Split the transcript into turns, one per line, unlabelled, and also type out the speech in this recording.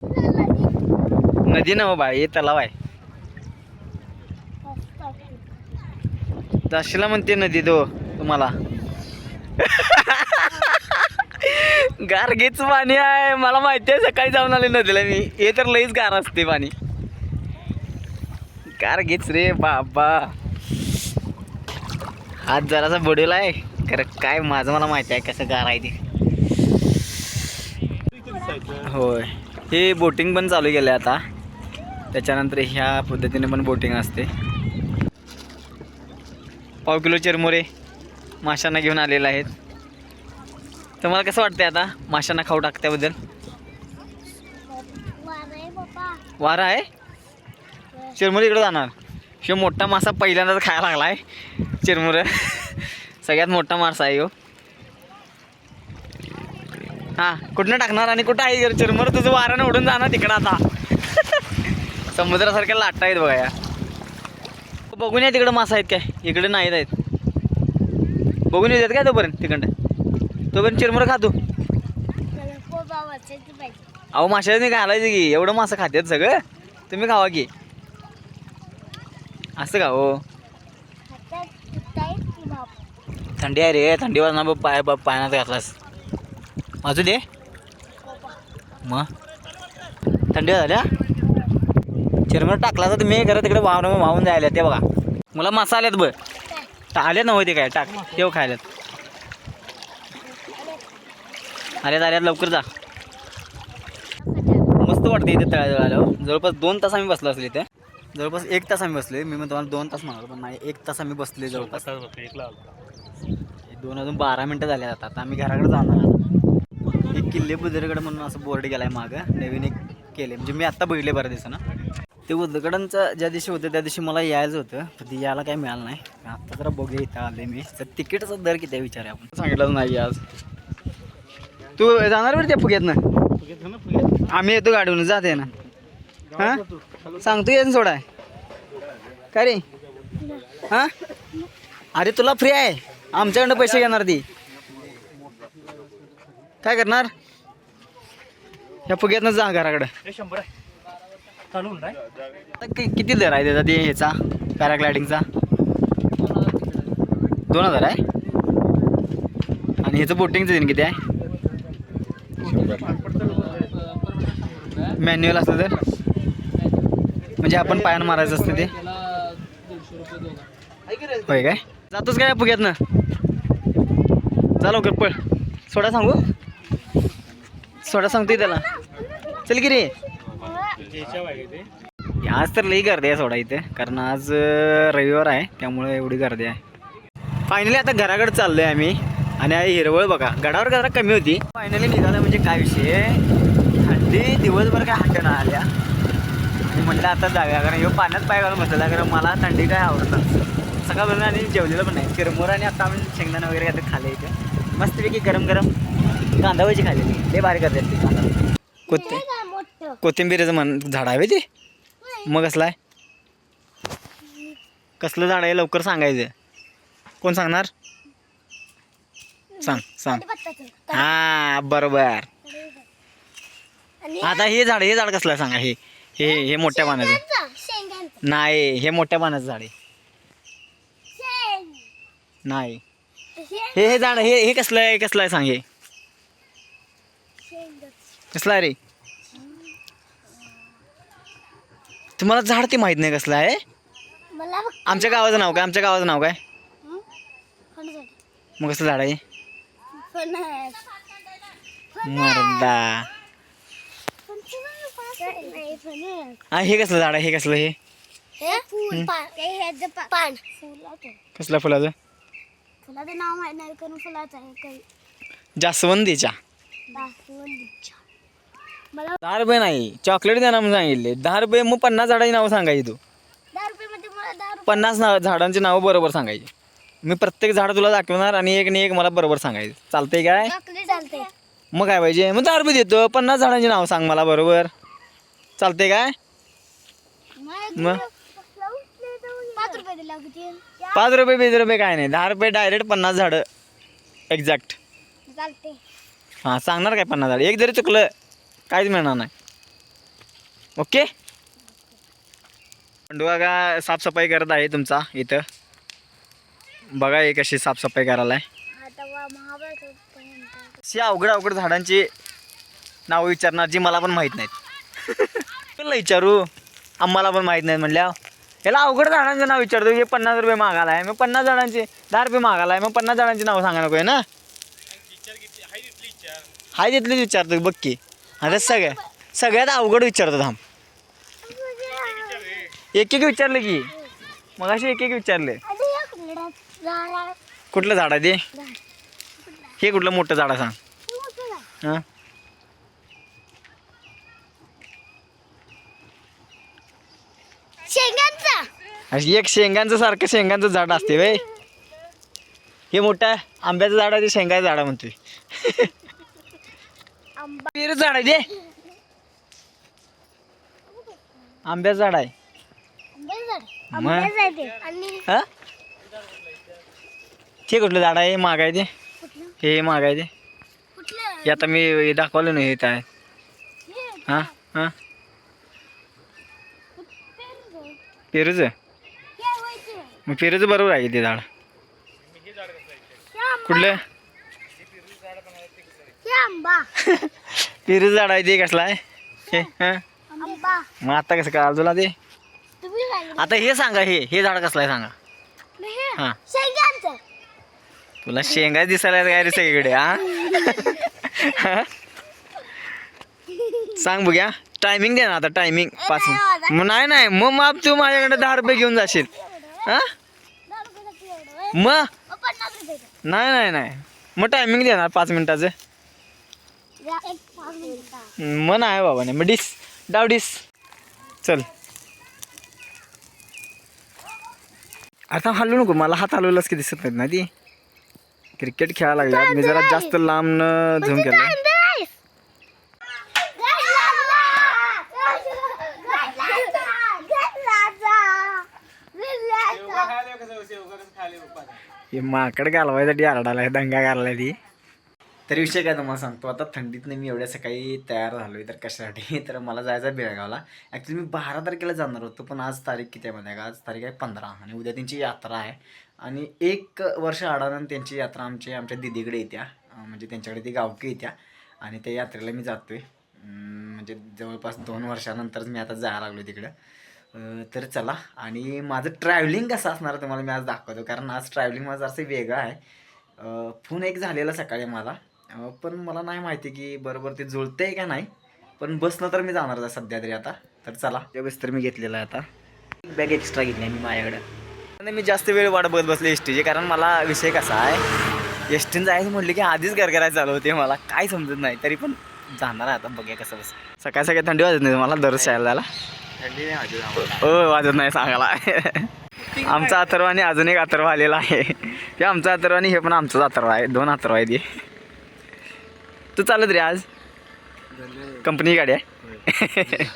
नदी ना हो बाई, हे तलाव आहे. जाशीला म्हणते नदी तो तुम्हाला. गारगीच पाणी आहे, मला माहिती आहे. सकाळी जाऊन आले नदीला मी. हे तर लईच गार असते पाणी. गारगीच रे बाबा. हात जरासा बुडेला आहे खरं. काय माझं मला माहिती आहे कसं गार आहे ते. होय, हे बोटिंग पण चालू केलं आहे आता. त्याच्यानंतर ह्या पद्धतीने पण बोटिंग असते. पाव किलो चिरमुरे माशांना घेऊन आलेले आहेत. तुम्हाला कसं वाटतंय आता माशांना खाऊ टाकत्याबद्दल? वारा आहे. चिरमुरे इकडे जाणार. शिव मोठा मासा पहिल्यांदाच खायला लागलाय चिरमुरे. सगळ्यात मोठा मासा आहे ह्यो. हा, कुठनं टाकणार आणि कुठं आहे चिरमुरे? तुझं वारानं उडून जाणार तिकडं आता. समुद्रासारख्या लाटा आहेत बघा या. बघून या तिकडं मासा आहेत काय, इकडे नाहीत आहेत. बघून येतात काय तोपर्यंत तिकडं. तोपर्यंत चिरमुरं खातो. अहो माशाला नाही घालायचं की, एवढं मासा खात्यात सगळं. तुम्ही खावा की. असं का हो? थंडी आहे रे, थंडी वाजणार पाण्यात घातलास. वाजू दे मग. थंडी झाल्या. चिरमुरं टाकला तर तुम्ही घरात तिकडे वाहून जायला. ते बघा मला मासा आल्यात बघ. आल्यात नव्हते काय टाक तेव खायल्यात. आल्यात लवकर जा. मस्त वाटते इथे तळ्याजवळ आल्यावर. जवळपास 2 तास आम्ही बसलो असले इथे. जवळपास 1 तास आम्ही बसले. मी मग तुम्हाला 2 तास म्हणालो पण नाही, 1 तास आम्ही बसले जवळपास. 2 अजून 12 मिनटं झाले आता. आता आम्ही घराकडे जाणार आता. एक किल्ले बुद्रुकगड म्हणून असं बोर्ड गेलाय मागं. नवीन एक केले म्हणजे मी आत्ता बघितले बऱ्याच दिवसानं. ते बुद्रुकगडांचं ज्या दिवशी होतं त्या दिवशी मला यायचं होतं, पण ते यायला काही मिळालं नाही. आत्ता जरा बघूया इथं आले मी. तर तिकीटचा दर किती आहे विचारूया आपण. सांगितलं नाही आज. तू जाणार बरं त्या फुग्यातनं? आम्ही येतो गाडीवरून. जाते ना. हां सांगतो येऊन सोडा. काय रे? हां अरे तुला फ्री आहे, आमच्याकडनं पैसे घेणार ती. काय करणार? ह्या फुग्यातनं जा घराकडं. किती दर आहे त्याचा ते ह्याचा पॅराग्लायडिंगचा? 2000 आहे. आणि ह्याचं बोटिंगचं दिन किती आहे? मॅन्युअल असलं तर म्हणजे आपण पायानं मारायचं असतं ते. होय काय? जातोच काय फुग्यातनं? जा लवकर पळ. सोडा सांगू? सोडा सांगतोय त्याला. चल की रे. आज तर लई गर्दी आहे सोडा इथे, कारण आज रविवार आहे त्यामुळे एवढी गर्दी आहे. फायनली आता घराकडे चाललोय आम्ही. आणि हिरवळ बघा, गडावर जरा कमी होती. फायनली निघालं म्हणजे काय विषय, थंडी दिवसभर काय हटणं आल्या. मी म्हटलं आता जाऊया, कारण ह्यो पाण्यात पाय घालून बसला. कारण मला थंडी काय आवडतं. सकाळपासून आणि जेवलेलं पण नाही. चिरमुरं आणि आता आपण शेंगदाणा वगैरे काय खाल्ले इथे. मस्तपैकी गरम गरम कांदा भजी खाल्लेली. ते भारी करतात ते कांदा. कोथिंबीरचं झाड आहे ते. मग कसलं आहे? कसलं झाड आहे लवकर सांगायचं. कोण सांगणार? सांग. हा बरोबर. आता हे झाड कसलं आहे सांगा. हे मोठ्या पानाचं नाही. हे मोठ्या पानाचं झाड आहे नाही. हे झाड हे कसलं आहे सांग. हे कसलं आहे रे? तुम्हाला झाड ते माहित नाही कसलं आहे? आमच्या गावाचं नाव काय? मग कसलं झाड आहे? मर्दा. हा हे कसलं झाड आहे? हे कसलं? कसल्या फुलाचं?
नाव माहित नाही, कारण फुलाचं आहे.
जास्वंदीच्या. 10 रुपये नाही, चॉकलेट द्या ना म्हणून सांगितले. 10 रुपये. मग 50 झाडांची नावं सांगायची. तू 50 झाडांची नावं बरोबर सांगायची. मी प्रत्येक झाड तुला दाखवणार आणि एक मला बरोबर सांगायचं. चालतंय काय? मग काय पाहिजे? मग 10 रुपये देतो. 50 झाडांची नाव सांग मला बरोबर. चालतंय काय? मग 5 रुपये 20 रुपये काय नाही. 10 रुपये डायरेक्ट 50 झाडं एक्झॅक्ट. हां सांगणार काय 50 झाड? एक जरी चुकलं काहीच मिळणार नाही. ओके. बंडू काका साफसफाई करत आहे तुमचा इथं. बघा हे कशी साफसफाई करायला आहे.
आता महाबळेश्वर
शी अवघड झाडांची नाव विचारणार जी मला पण माहीत नाहीत. तुला विचारू आम्हाला पण माहीत नाही म्हणल्या. याला अवघड झाडांचं नाव विचारतो. हे 50 रुपये मागायला आहे. मग 50 झाडांचे 10 रुपये मागायला आहे. मग 50 झाडांची नाव सांगा नको आहे ना. हाय तिथलीच विचारतो बघ की. आता सगळ्यात अवघड विचारतो थांब. एक विचारलं की मग असे एक विचारले. कुठलं झाड आहे ते. हे कुठलं मोठं झाड आहे सांग. हां एक शेंगांचं सारखं शेंगांचं झाड असते वय. हे मोठं आहे आंब्याचं झाड आहे ते शेंगाचं झाड म्हणतोय. पेरूचं झाड आहे ते. आंब्याचं झाड आहे. हा ते कुठलं झाड आहे. माग आहे ते. हे माग आहे ते. हे आता मी दाखवलं नाही येत आहे. हां हां पेरूचं. मग पेरूचं बरोबर आहे ते झाड. कुठलं पेरूचं झाड आहे ते कसलं आहे हे. हां मग आता कसं कळालं तुला ते. आता हे सांगा हे झाड कसलं आहे सांगा. हां तुला शेंगा दिसायला काय रे सगळीकडे. हा सांग बघ्या. टायमिंग दे ना आता. Timing 5 minute. मग नाही मग तू माझ्याकडे 10 रुपये घेऊन जाशील. हा मग नाही मग टायमिंग देणार 5 मिनिटाचं. मग नाही बाबा नाही. मग डावडीस चल. आता हलू नको. मला हात हलवलाच की दिसत नाहीत ना ती. क्रिकेट खेळायला लागल्या. मी जरा जास्त लांब झूम केलं. हे माकड घालवायसाठी आरडाला दंगा घालला ती. तरी विषय काय तुम्हाला सांगतो. आता थंडीतनं मी एवढ्या सकाळी तयार झालोय तर कशासाठी तर मला जायचं बेळगावला. ॲक्च्युली मी 12 तारखेला जाणार होतो पण आज तारीख किती आहे माहिती आहे का. आज तारीख आहे 15 आणि उद्या त्यांची यात्रा आहे. आणि 1 वर्ष अडानं त्यांची यात्रा आमच्या दिदीकडे येत्या. म्हणजे त्यांच्याकडे ती गावकी येत्या आणि त्या यात्रेला मी जातो आहे. म्हणजे जवळपास 2 वर्षानंतरच मी आता जायला लागलो तिकडं. तर चला. आणि माझं ट्रॅव्हलिंग कसं असणार तुम्हाला मी आज दाखवतो. कारण आज ट्रॅव्हलिंग माझं असं वेगळं आहे. फोन एक झालेला सकाळी मला पण मला नाही माहिती की बरोबर ते जुळतं आहे का नाही. पण बसनं तर मी जाणार आहे सध्या तरी आता. तर चला त्या बस तर मी घेतलेला आहे आता. एक बॅग एक्स्ट्रा घेतली आहे मी माझ्याकडं. मी जास्त वेळ वाट बघत बसले एस टीचे. कारण मला विषय कसा आहे एस टीनं जायचं म्हटलं की आधीच गरगरायचं चालू होते. मला काय समजत नाही तरी पण जाणार आहे आता. बघूया कसं सकाळी थंडी वाजत नाही मला दररोज शाळेला जायला. थंडी नाही वाजत. हो वाजत नाही सांगायला. आमचा अथर्व आणि अजून एक अथर्व आलेला आहे. ते आमचा अथर्व आणि हे पण आमचाच अथर्व आहे. 2 अथर्व आहे ते. तू चालत रे आज कंपनी गाडी आहे.